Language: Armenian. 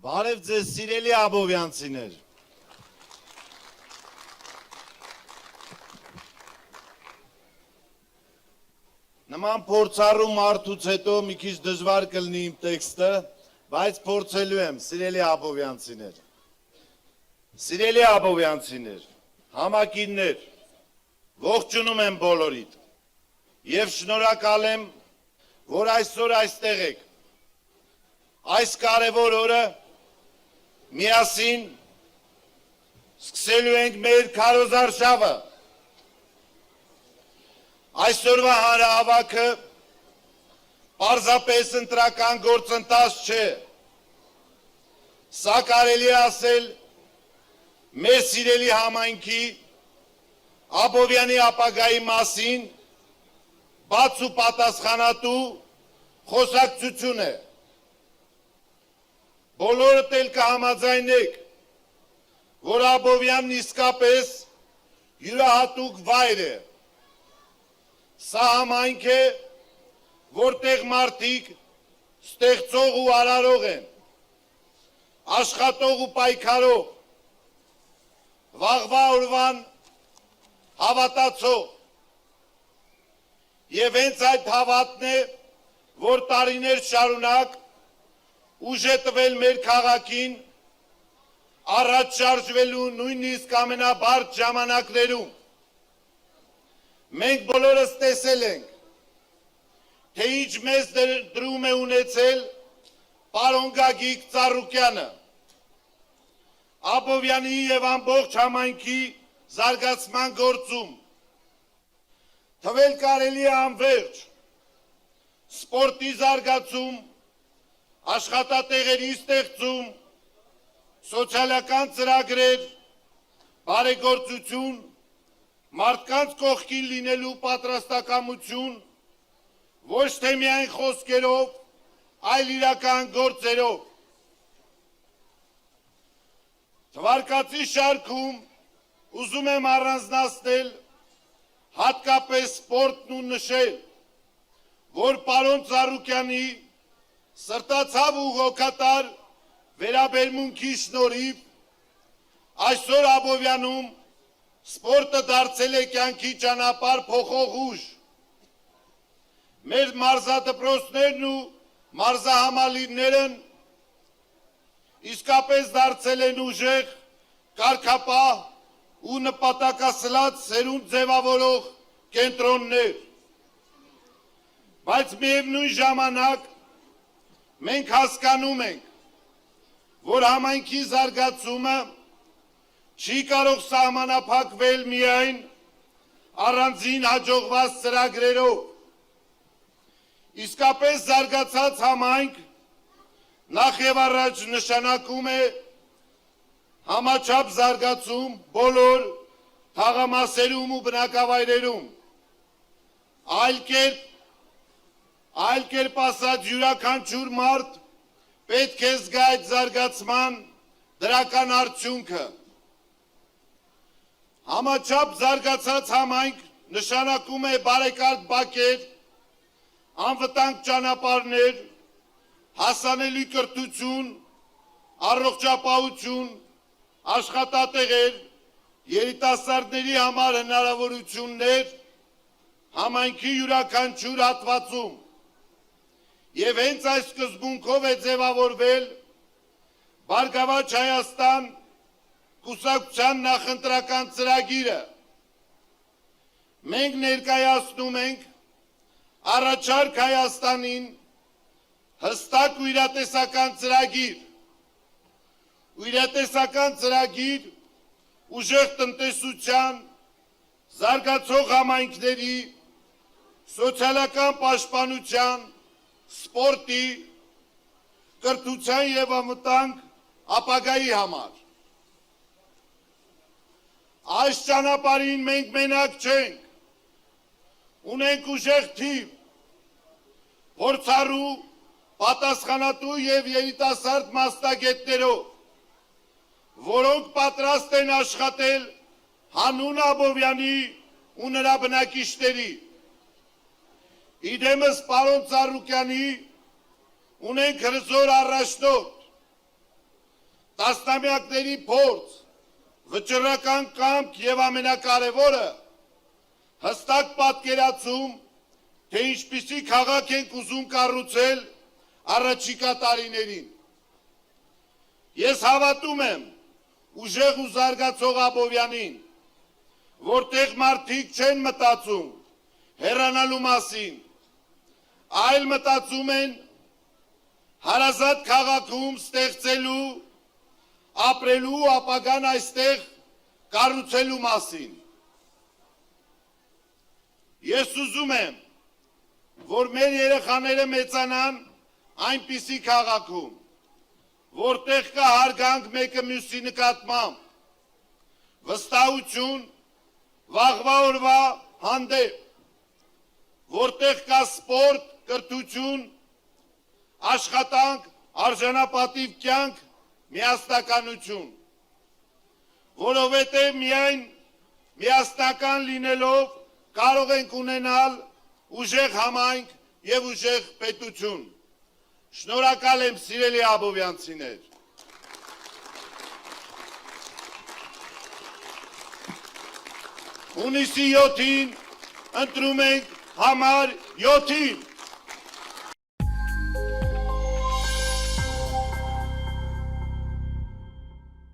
Բարև ձեզ սիրելի աբովյանցիներ։ Նման փորձառու մարդուց հետո մի քիչ դժվար կլինի իմ տեքստը, բայց փորձելու եմ, սիրելի աբովյանցիներ։ Սիրելի աբովյանցիներ, համակիններ, ողջունում եմ բոլորիդ եւ շնորհակալ եմ, որ այսօր այստեղ եք։ Այս կարևոր օրը միասին սկսելու ենք մեր քարոզարշավը։ Այսօրվա հանրահավաքը պարզապես ընտրական գործընթաց չէ։ Սա կարելի է ասել մեր սիրելի համայնքի Աբովյանի ապագայի մասին բաց ու պատասխանատու խոսակցություն է։ Բոլորդ էլ կհամաձայնեք, որ Աբովյանն իսկապես յուրահատուկ վայր է։ Սա համայնք է, որտեղ մարդիկ ստեղծող ու արարող են, աշխատող ու պայքարող, վաղվա օրվան հավատացող։ Եվ հենց այդ հավատն է, որ տարիներ շարունակ ուժ է տվել մեր քաղաքին առաջ շարժվելու նույնիսկ ամենաբարդ ժամանակներում։ Մենք բոլորս տեսել ենք, թե ինչ մեծ դրում է ունեցել պարոն Գագիկ Ծառուկյանը, Աբովյանի եւ ամբողջ համայնքի զարգացման գործում։ Թվել կարելի է անվերջ սպորտի զարգացում, աշխատատեղերի ստեղծում, սոցիալական ծրագրեր, բարեգործություն, մարդկանց կողքին լինելու պատրաստակամություն, ոչ թե միայն խոսքերով, այլ իրական գործերով։ Թվարկածի շարքում ուզում եմ առանձնացնել հատկապես սպորտն ու նշել, որ պարոն Ծառուկյանի սրտացավ ու հոգատար վերաբերմունքի շնորհիվ այսօր Աբովյանում սպորտը դարձել է կյանքի ճանապարհ փոխող ուժ։ Մեր մարզադպրոցներն ու մարզահամալիրներն իսկապես դարձել են ուժեղ, կարգապահ ու նպատակասլաց սերունդ ձևավորող կենտրոններ։ Բայց միևնույն ժամանակ մենք հասկանում ենք, որ համայնքի զարգացումը չի կարող սահմանափակվել միայն առանձին հաջողված ծրագրերով։ Իսկապես զարգացած համայնք նախ եւ առաջ նշանակում է համաչափ զարգացում բոլոր թաղամասերում ու բնակավայրերում։ Այլ կերպ ասած յուրաքանչյուր մարդ պետք է զգա այդ զարգացման դրական արդյունքը։ Համաչափ զարգացած համայնք նշանակում է բարեկարգ բակեր, անվտանգ ճանապարհներ, հասանելի կրթություն, առողջապահություն, աշխատատեղեր, երիտասարդների համար հնարավորություններ համայնքի յուրաքանչյուր հատվածում։ Եվ հենց այս սկզբունքով է ձևավորվել Բարգավաճ Հայաստան կուսակցության նախընտրական ծրագիրը։ Մենք ներկայացնում ենք առաջարկ Հայաստանին հստակ ու իրատեսական ծրագիր, ուժեղ տնտեսության, զարգացող համայնքների, սոցիալական պաշտպանության, սպորտի, կրթության եւ անվտանգ ապագայի համար։ Այս ճանապարհին մենք մենակ չենք, ունենք ուժեղ թիվ, փորձառու, պատասխանատու եւ երիտասարդ մասնագետներով, որոնք պատրաստ են աշխատել հանուն Աբովյանի ու նրա բնակիչների։ Իդեմս պարոն Ծառուկյանի ունենք հրզոր առաջնորդ, տասնամյակների փորձ, վճռական կամք եւ ամենակարևորը հստակ պատկերացում, թե ինչպիսի քաղաք ենք ուզում կառուցել առաջիկա տարիներին։ Ես հավատում եմ ուժեղ ու զարգացող Աբովյանին, որտեղ մարդիկ չեն մտածում հեռանալու մասին, այլ մտածում են հարազատ քաղաքում ստեղծելու, ապրելու ապագան այստեղ կառուցելու մասին։ Ես ուզում եմ, որ մեր երեխաները մեծանան այնպիսի քաղաքում, որտեղ կա հարգանք մեկը մյուսի նկատմամբ, վստահություն, վաղվա օրվա հանդեպ, որտեղ կա սպորտ, կրթություն, աշխատանք, արժանապատիվ կյանք, միասնականություն, որովհետև միայն միասնական լինելով կարող ենք ունենալ ուժեղ համայնք եւ ուժեղ պետություն։ Շնորհակալ եմ սիրելի աբովյանցիներ։ Հունիսի 7-ին ընտրում ենք համար 7-ին։